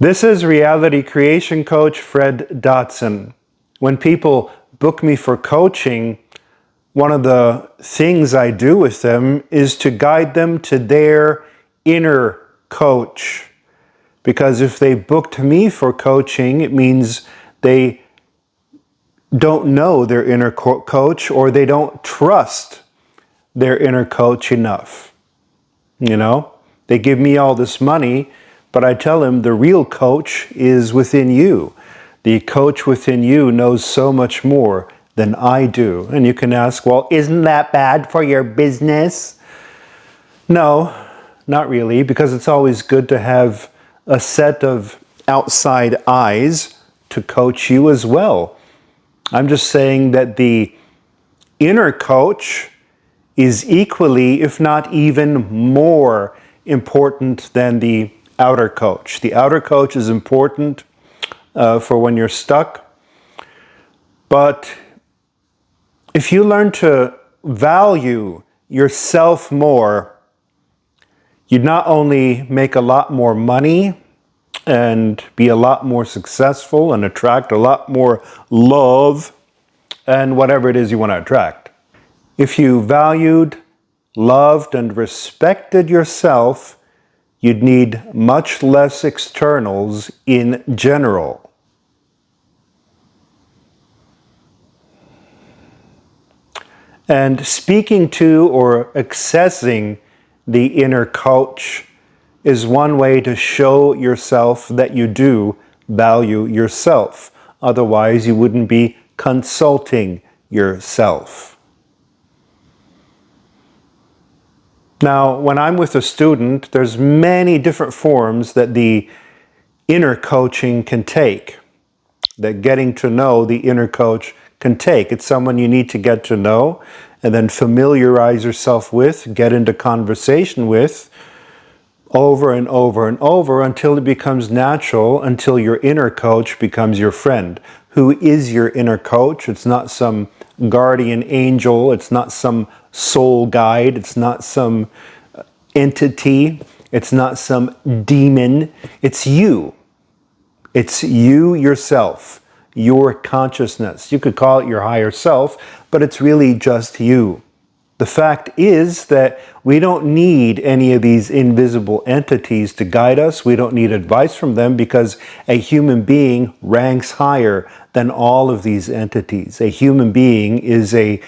This is reality creation coach Fred Dodson. When people book me for coaching, one of the things I do with them is to guide them to their inner coach. Because if they booked me for coaching, it means they don't know their inner coach, or they don't trust their inner coach enough. You know, they give me all this money, but I tell them the real coach is within you. The coach within you knows so much more than I do. And you can ask, well, isn't that bad for your business? No, not really, because it's always good to have a set of outside eyes to coach you as well. I'm just saying that the inner coach is equally, if not even more important than the outer coach. The outer coach is important for when you're stuck. But if you learn to value yourself more, you'd not only make a lot more money and be a lot more successful and attract a lot more love and whatever it is you want to attract. If you valued, loved, and respected yourself, you'd need much less externals in general. And speaking to or accessing the inner coach is one way to show yourself that you do value yourself. Otherwise, you wouldn't be consulting yourself. Now, when I'm with a student, there's many different forms that the inner coaching can take, that getting to know the inner coach can take. It's someone you need to get to know and then familiarize yourself with, get into conversation with, over and over and over until it becomes natural, until your inner coach becomes your friend. Who is your inner coach? It's not some guardian angel. It's not some soul guide. It's not some entity. It's not some demon. It's you. It's you yourself, your consciousness. You could call it your higher self, but it's really just you. The fact is that we don't need any of these invisible entities to guide us. We don't need advice from them because a human being ranks higher than all of these entities. A human being is a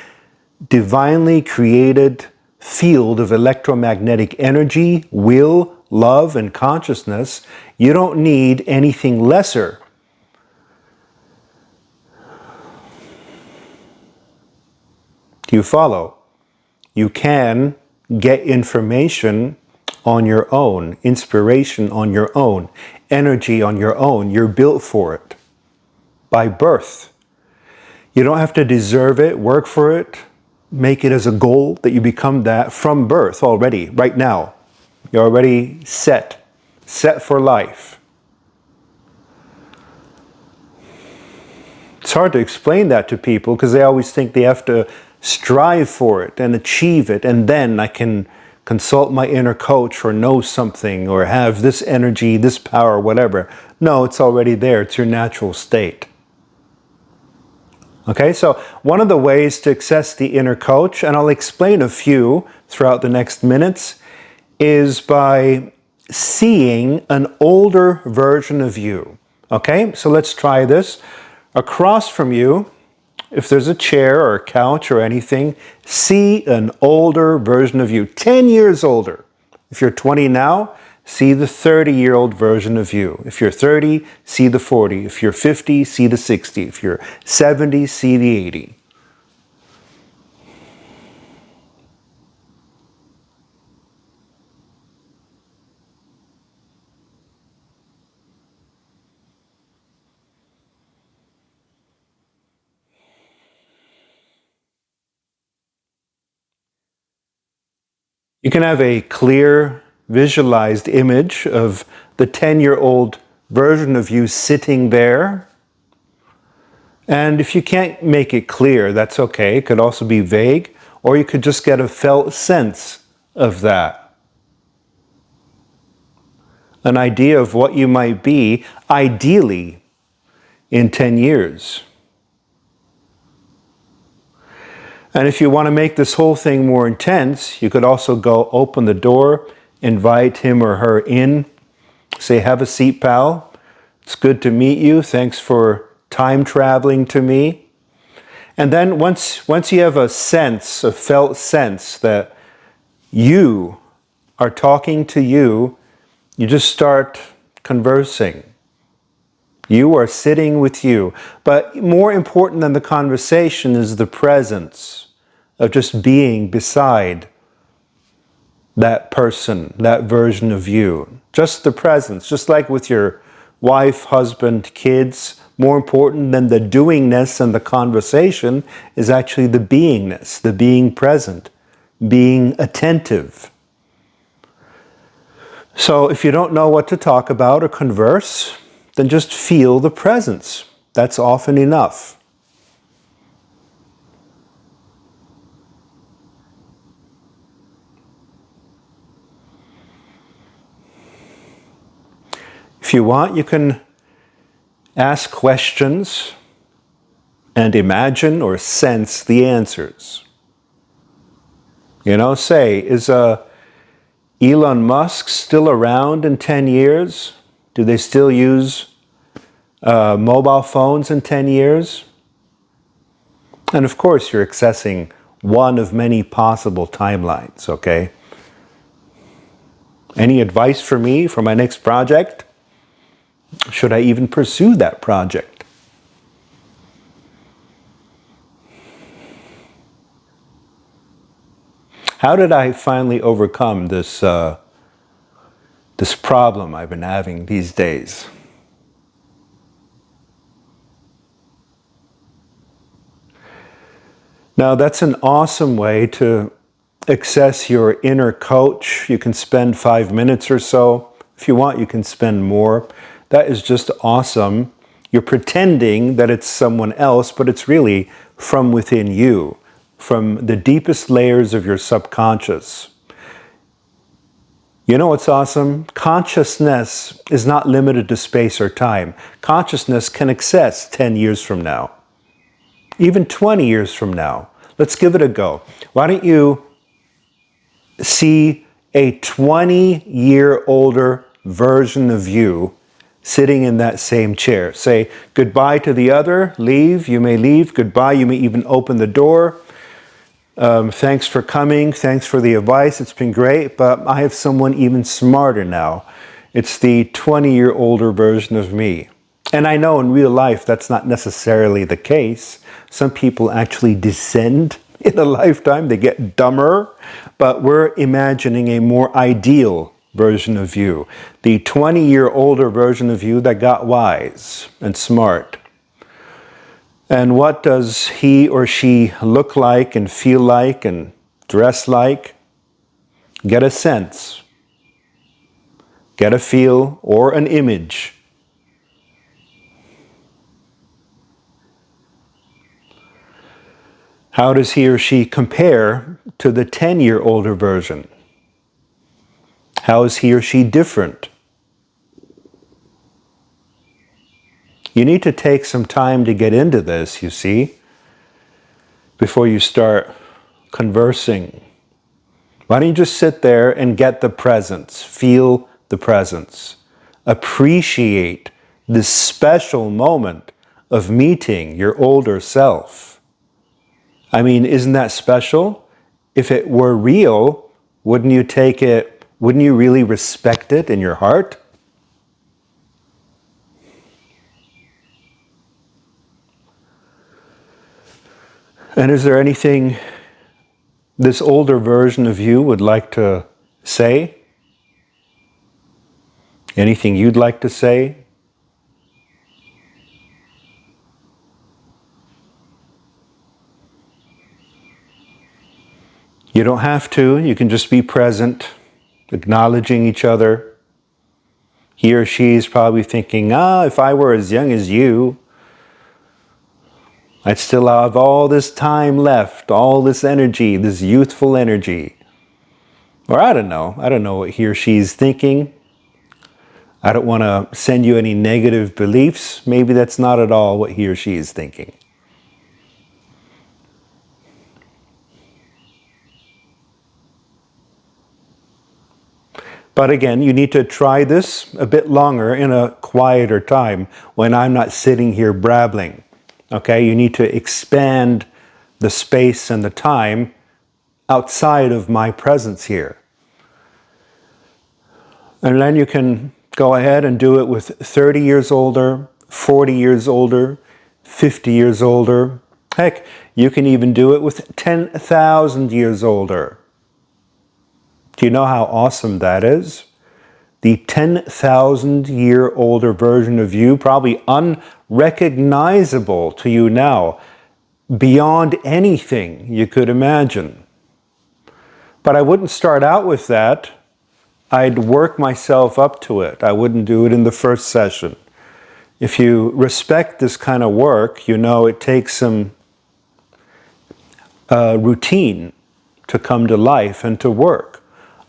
divinely created field of electromagnetic energy, will, love, and consciousness. You don't need anything lesser. Do you follow? You can get information on your own, inspiration on your own, energy on your own. You're built for it by birth. You don't have to deserve it, work for it, make it as a goal that you become that from birth already, right now. You're already set for life. It's hard to explain that to people because they always think they have to strive for it and achieve it, and then I can consult my inner coach or know something or have this energy, this power, whatever. No, it's already there. It's your natural state. Okay, so one of the ways to access the inner coach, and I'll explain a few throughout the next minutes, is by seeing an older version of you. Okay, so let's try this. Across from you, if there's a chair or a couch or anything, see an older version of you, 10 years older. If you're 20 now, see the 30-year-old version of you. If you're 30, see the 40. If you're 50, see the 60. If you're 70, see the 80. You can have a clear, visualized image of the 10-year-old version of you sitting there. And if you can't make it clear, that's okay. It could also be vague, or you could just get a felt sense of that. an idea of what you might be, ideally, in 10 years. And if you want to make this whole thing more intense, you could also go open the door, invite him or her in, say, have a seat, pal. It's good to meet you. Thanks for time traveling to me. And then once you have a felt sense that you are talking to you, you just start conversing. You are sitting with you. But more important than the conversation is the presence of just being beside that person, that version of you. Just the presence, just like with your wife, husband, kids. More important than the doingness and the conversation is actually the beingness, the being present, being attentive. So if you don't know what to talk about or converse, then just feel the presence. That's often enough. If you want, you can ask questions and imagine or sense the answers. You know, say, is Elon Musk still around in 10 years? Do they still use mobile phones in 10 years? And of course, you're accessing one of many possible timelines, okay? Any advice for me for my next project? Should I even pursue that project? How did I finally overcome this problem I've been having these days? Now, that's an awesome way to access your inner coach. You can spend 5 minutes or so. If you want, you can spend more. That is just awesome. You're pretending that it's someone else, but it's really from within you, from the deepest layers of your subconscious. You know what's awesome? Consciousness is not limited to space or time. Consciousness can access 10 years from now, even 20 years from now. Let's give it a go. Why don't you see a 20-year older version of you sitting in that same chair? Say goodbye to the other, leave, you may leave, goodbye, you may even open the door. Thanks for coming, thanks for the advice, it's been great, but I have someone even smarter now. It's the 20-year older version of me. And I know in real life that's not necessarily the case. Some people actually descend in a lifetime, they get dumber, but we're imagining a more ideal version of you. The 20-year older version of you that got wise and smart. And what does he or she look like and feel like and dress like? Get a sense. Get a feel or an image. How does he or she compare to the 10-year older version? How is he or she different? You need to take some time to get into this, you see, before you start conversing. Why don't you just sit there and get the presence, feel the presence, appreciate this special moment of meeting your older self. I mean, isn't that special? If it were real, wouldn't you take it, wouldn't you really respect it in your heart? And is there anything this older version of you would like to say? Anything you'd like to say? You don't have to. You can just be present, acknowledging each other. He or she is probably thinking, if I were as young as you, I'd still have all this time left, all this energy, this youthful energy. Or I don't know what he or she is thinking. I don't want to send you any negative beliefs. Maybe that's not at all what he or she is thinking. But again, you need to try this a bit longer in a quieter time when I'm not sitting here brabbling. Okay, you need to expand the space and the time outside of my presence here. And then you can go ahead and do it with 30 years older, 40 years older, 50 years older. Heck, you can even do it with 10,000 years older. Do you know how awesome that is? The 10,000-year-older version of you, probably unrecognizable to you now, beyond anything you could imagine. But I wouldn't start out with that. I'd work myself up to it. I wouldn't do it in the first session. If you respect this kind of work, you know it takes some routine to come to life and to work.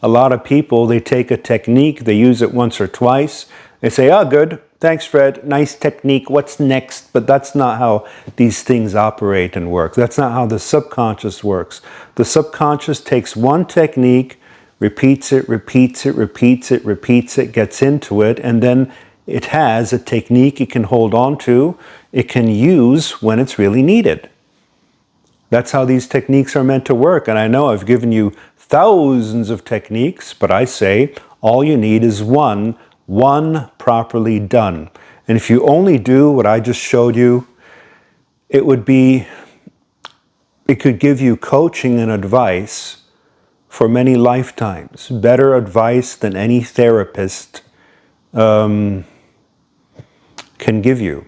A lot of people, they take a technique, they use it once or twice, they say, oh, good, thanks, Fred, nice technique, what's next? But that's not how these things operate and work. That's not how the subconscious works. The subconscious takes one technique, repeats it, repeats it, repeats it, repeats it, gets into it, and then it has a technique it can hold on to, it can use when it's really needed. That's how these techniques are meant to work. And I know I've given you thousands of techniques, but I say all you need is one properly done. And if you only do what I just showed you, it could give you coaching and advice for many lifetimes. Better advice than any therapist can give you.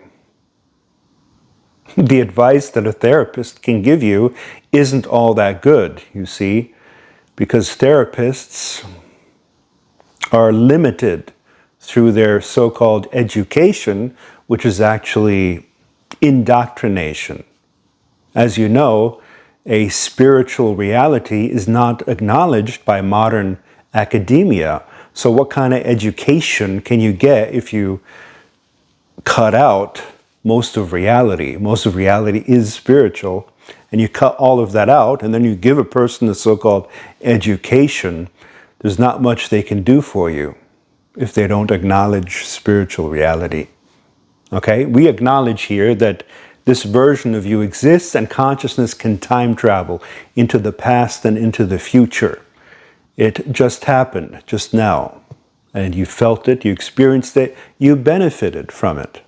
The advice that a therapist can give you isn't all that good, you see, because therapists are limited through their so-called education, which is actually indoctrination. As you know, a spiritual reality is not acknowledged by modern academia. So what kind of education can you get if you cut out most of reality? Most of reality is spiritual, and you cut all of that out, and then you give a person the so-called education. There's not much they can do for you if they don't acknowledge spiritual reality. Okay? We acknowledge here that this version of you exists, and consciousness can time travel into the past and into the future. It just happened just now, and you felt it, you experienced it, you benefited from it.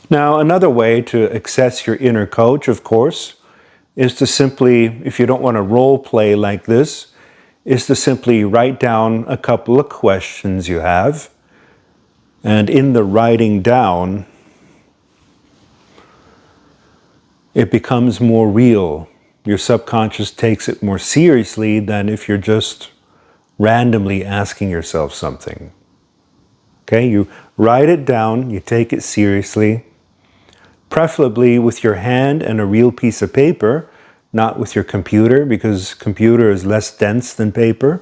Now, another way to access your inner coach, of course, is to simply, if you don't want to role play like this, is to simply write down a couple of questions you have. And in the writing down, it becomes more real. Your subconscious takes it more seriously than if you're just randomly asking yourself something. Okay, you write it down, you take it seriously, preferably with your hand and a real piece of paper, not with your computer, because computer is less dense than paper.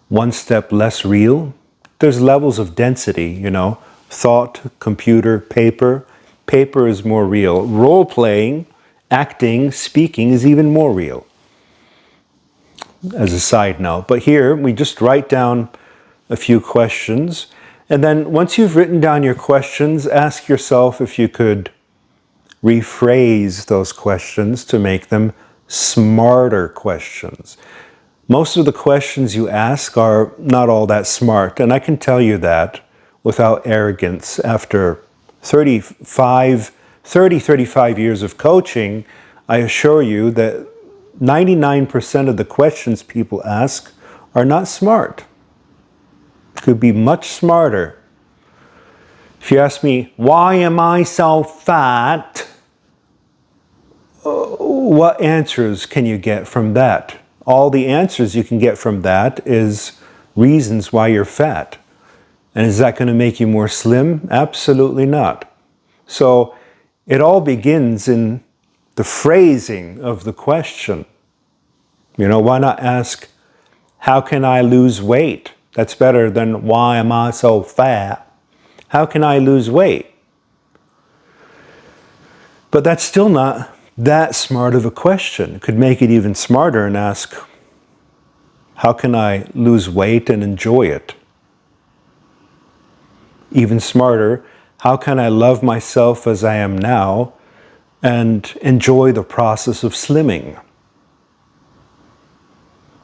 One step less real. There's levels of density, you know, thought, computer, paper. Paper is more real. Role-playing, acting, speaking is even more real, as a side note. But here, we just write down a few questions, and then once you've written down your questions, ask yourself if you could rephrase those questions to make them smarter questions. Most of the questions you ask are not all that smart, and I can tell you that without arrogance. After 35 years of coaching, I assure you that 99% of the questions people ask are not smart. Could be much smarter. If you ask me, why am I so fat? What answers can you get from that? All the answers you can get from that is reasons why you're fat. And is that going to make you more slim? Absolutely not. So it all begins in the phrasing of the question. Why not ask, how can I lose weight? That's better than, why am I so fat? How can I lose weight? But that's still not that smart of a question. Could make it even smarter and ask, how can I lose weight and enjoy it? Even smarter, how can I love myself as I am now and enjoy the process of slimming?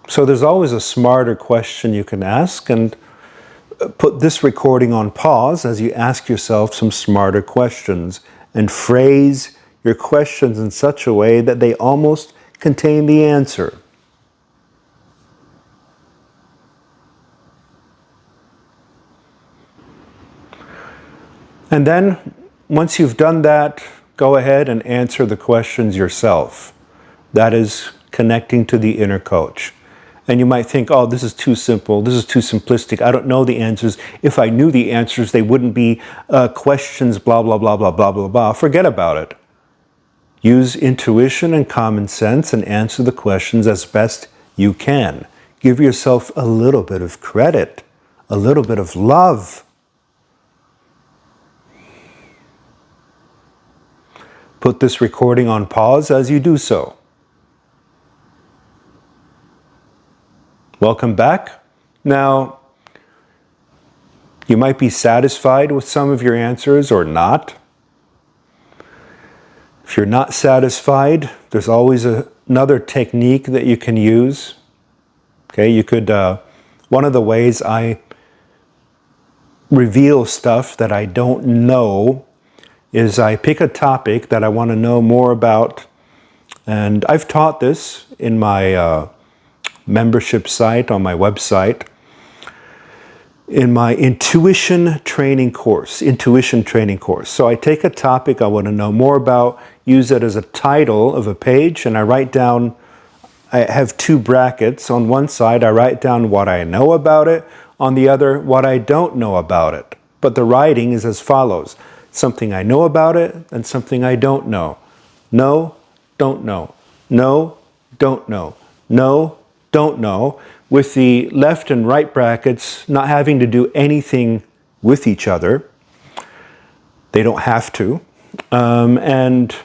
So there's always a smarter question you can ask, and put this recording on pause as you ask yourself some smarter questions and phrase your questions in such a way that they almost contain the answer. And then, once you've done that, go ahead and answer the questions yourself. That is connecting to the inner coach. And you might think, oh, this is too simple, this is too simplistic, I don't know the answers. If I knew the answers, they wouldn't be questions, blah, blah, blah, blah, blah, blah, blah. Forget about it. Use intuition and common sense and answer the questions as best you can. Give yourself a little bit of credit, a little bit of love. Put this recording on pause as you do so. Welcome back. Now, you might be satisfied with some of your answers or not. If you're not satisfied, there's always another technique that you can use. Okay, you could, one of the ways I reveal stuff that I don't know is I pick a topic that I want to know more about. And I've taught this in my membership site, on my website, in my intuition training course. So I take a topic I want to know more about, use it as a title of a page, and I write down, I have two brackets. On one side, I write down what I know about it. On the other, what I don't know about it. But the writing is as follows. Something I know about it, and something I don't know. No, don't know. No, don't know. No, don't know, with the left and right brackets not having to do anything with each other. They don't have to. And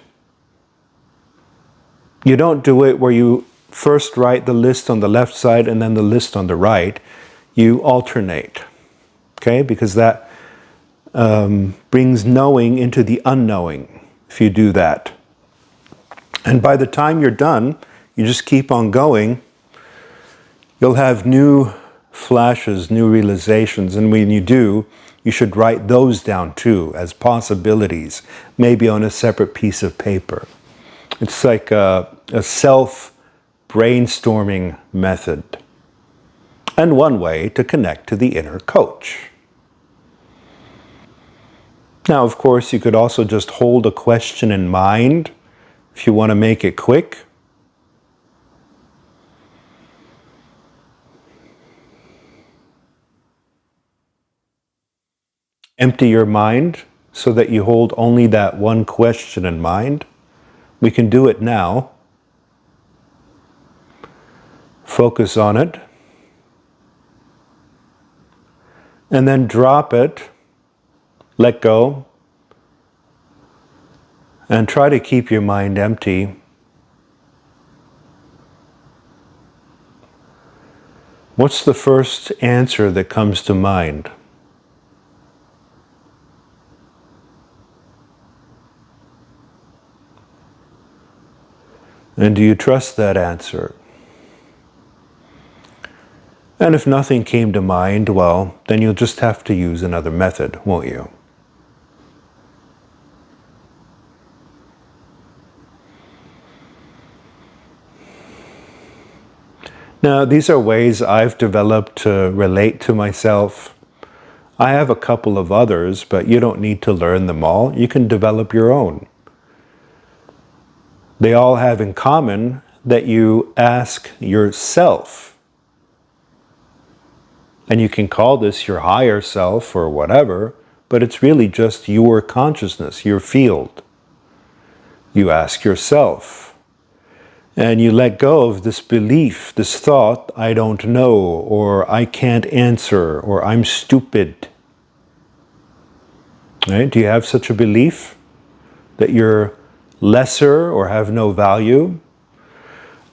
you don't do it where you first write the list on the left side and then the list on the right. You alternate, okay? Because that brings knowing into the unknowing if you do that. And by the time you're done, you just keep on going. You'll have new flashes, new realizations, and when you do, you should write those down too as possibilities, maybe on a separate piece of paper. It's like a self-brainstorming method, and one way to connect to the inner coach. Now, of course, you could also just hold a question in mind if you want to make it quick. Empty your mind so that you hold only that one question in mind. We can do it now. Focus on it. And then drop it. Let go. And try to keep your mind empty. What's the first answer that comes to mind? And do you trust that answer? And if nothing came to mind, well, then you'll just have to use another method, won't you? Now, these are ways I've developed to relate to myself. I have a couple of others, but you don't need to learn them all. You can develop your own. They all have in common that you ask yourself. And you can call this your higher self or whatever, but it's really just your consciousness, your field. You ask yourself. And you let go of this belief, this thought, I don't know, or I can't answer, or I'm stupid. Right? Do you have such a belief that you're lesser or have no value?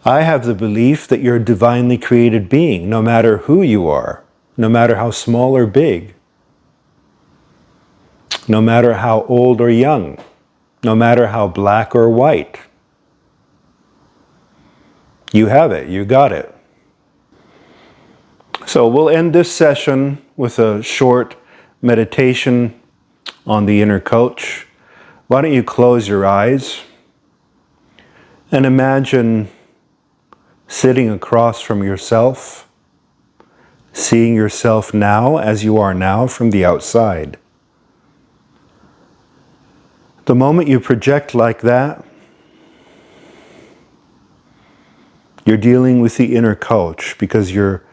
I have the belief that you're a divinely created being, no matter who you are, no matter how small or big, no matter how old or young, no matter how black or white. You have it, you got it. So we'll end this session with a short meditation on the inner coach. Why don't you close your eyes and imagine sitting across from yourself, seeing yourself now as you are now from the outside. The moment you project like that, you're dealing with the inner coach because you're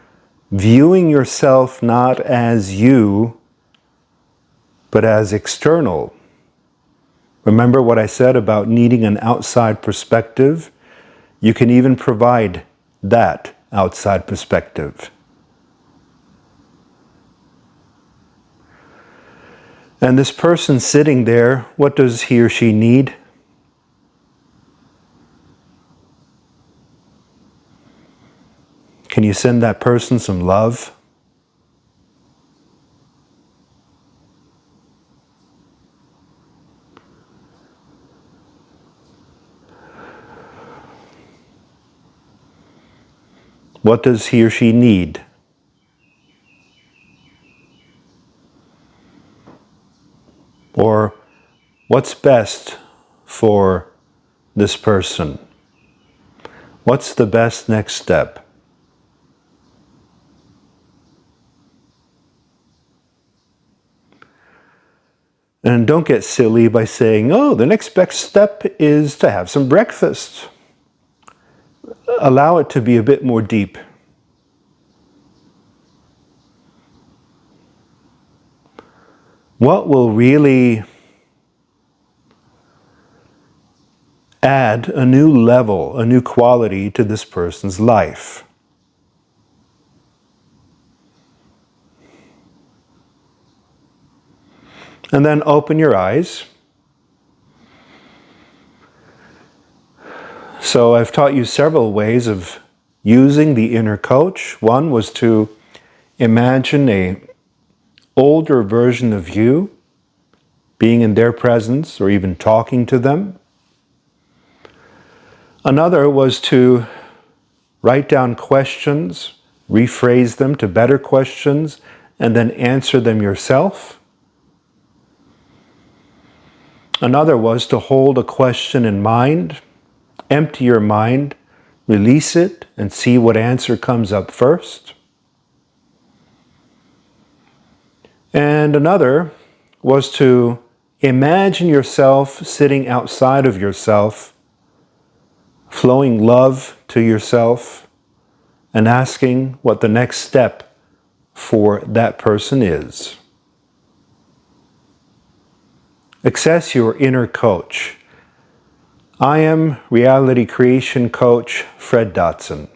viewing yourself not as you, but as external. Remember what I said about needing an outside perspective? You can even provide that outside perspective. And this person sitting there, what does he or she need? Can you send that person some love? What does he or she need? Or what's best for this person? What's the best next step? And don't get silly by saying, oh, the next best step is to have some breakfast. Allow it to be a bit more deep. What will really add a new level, a new quality to this person's life? And then open your eyes. So I've taught you several ways of using the inner coach. One was to imagine an older version of you, being in their presence or even talking to them. Another was to write down questions, rephrase them to better questions, and then answer them yourself. Another was to hold a question in mind, empty your mind, release it, and see what answer comes up first. And another was to imagine yourself sitting outside of yourself, flowing love to yourself, and asking what the next step for that person is. Access your inner coach. I am reality creation coach Fred Dodson.